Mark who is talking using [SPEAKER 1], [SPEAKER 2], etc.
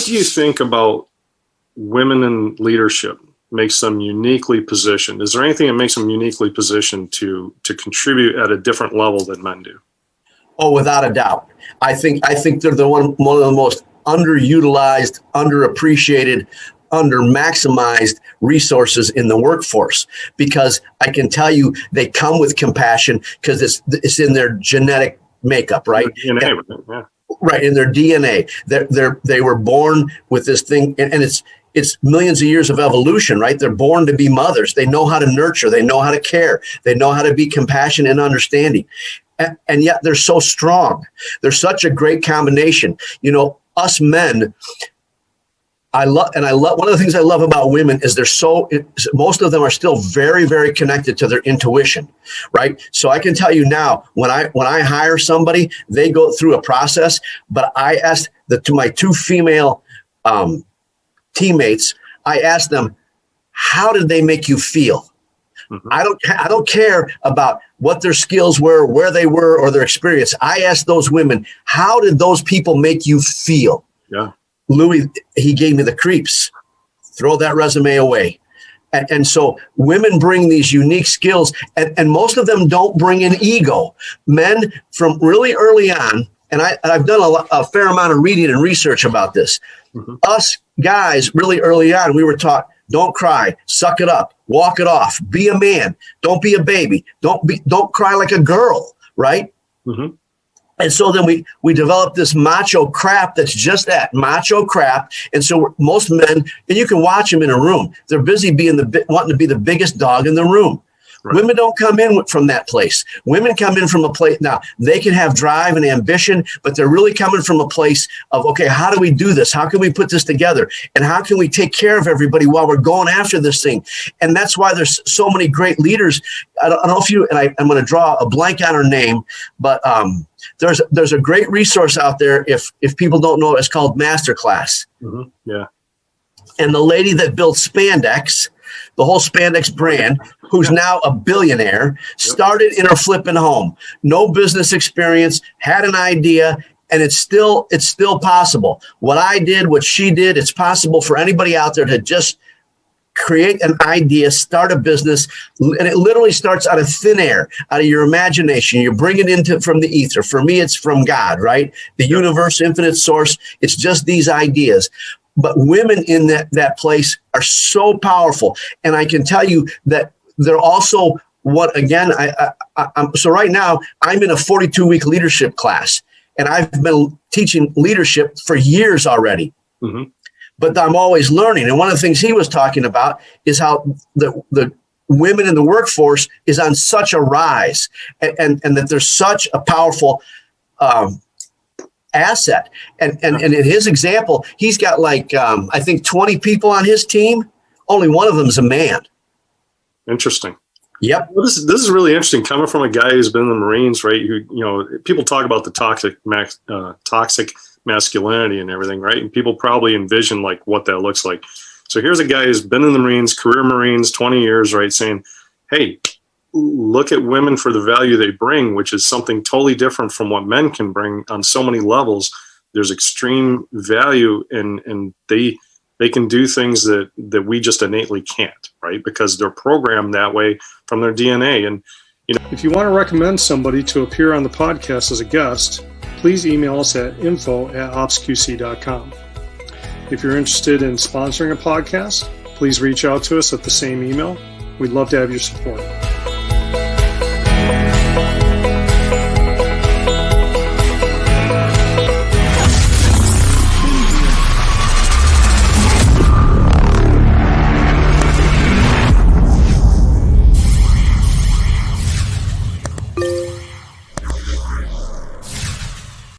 [SPEAKER 1] do you think about women in leadership makes them uniquely positioned? Is there anything that makes them uniquely positioned to contribute at a different level than men do?
[SPEAKER 2] Oh, without a doubt. I think they're one of the most underutilized, underappreciated, under-maximized resources in the workforce, because I can tell you they come with compassion because it's in their genetic makeup, right?
[SPEAKER 1] DNA, yeah.
[SPEAKER 2] Right, in their DNA. They were born with this thing, and it's millions of years of evolution, right? They're born to be mothers. They know how to nurture. They know how to care. They know how to be compassionate and understanding. And yet they're so strong. They're such a great combination. You know, us men, I love one of the things I love about women is most of them are still very, very connected to their intuition, right? So I can tell you now, when I hire somebody, they go through a process, but I asked to my two female teammates, I asked them, how did they make you feel? Mm-hmm. I don't care about what their skills were, where they were, or their experience. I asked those women, how did those people make you feel?
[SPEAKER 1] Yeah.
[SPEAKER 2] Louis, he gave me the creeps. Throw that resume away. And so women bring these unique skills, and most of them don't bring an ego. Men from really early on, and I've done a fair amount of reading and research about this. Mm-hmm. Us guys, really early on, we were taught, don't cry, suck it up, walk it off, be a man, don't be a baby, don't cry like a girl, right? Mm-hmm. And so then we developed this macho crap that's just that, macho crap. And so most men, and you can watch them in a room, they're busy wanting to be the biggest dog in the room. Right. Women don't come in from that place. Women come in from a place, now they can have drive and ambition, but they're really coming from a place of, okay, how do we do this? How can we put this together? And how can we take care of everybody while we're going after this thing? And that's why there's so many great leaders. I don't know if you, and I'm going to draw a blank on her name, but there's a great resource out there. If people don't know, it's called Masterclass.
[SPEAKER 1] Mm-hmm. Yeah.
[SPEAKER 2] And the lady that built spandex, the whole spandex brand, who's now a billionaire, started in her flipping home. No business experience, had an idea, and it's still possible. What I did, what she did, it's possible for anybody out there to just create an idea, start a business, and it literally starts out of thin air, out of your imagination. You bring it into from the ether. For me, it's from God, right? The universe, infinite source. It's just these ideas. But women in that place are so powerful. And I can tell you that they're also so right now I'm in a 42-week leadership class, and I've been teaching leadership for years already. Mm-hmm. But I'm always learning. And one of the things he was talking about is how the women in the workforce is on such a rise, and that there's such a powerful asset. And in his example, he's got I think 20 people on his team. Only one of them is a man.
[SPEAKER 1] Interesting.
[SPEAKER 2] Yep.
[SPEAKER 1] Well, this is really interesting, coming from a guy who's been in the Marines, right? Who, people talk about the toxic masculinity and everything, right? And people probably envision what that looks like. So here's a guy who's been in the Marines, career Marines, 20 years, right? Saying, hey, look at women for the value they bring, which is something totally different from what men can bring on so many levels. There's extreme value, and they can do things that we just innately can't, right? Because they're programmed that way from their DNA. And if you want to recommend somebody to appear on the podcast as a guest, please email us at info@opsqc.com. If you're interested in sponsoring a podcast, please reach out to us at the same email. We'd love to have your support.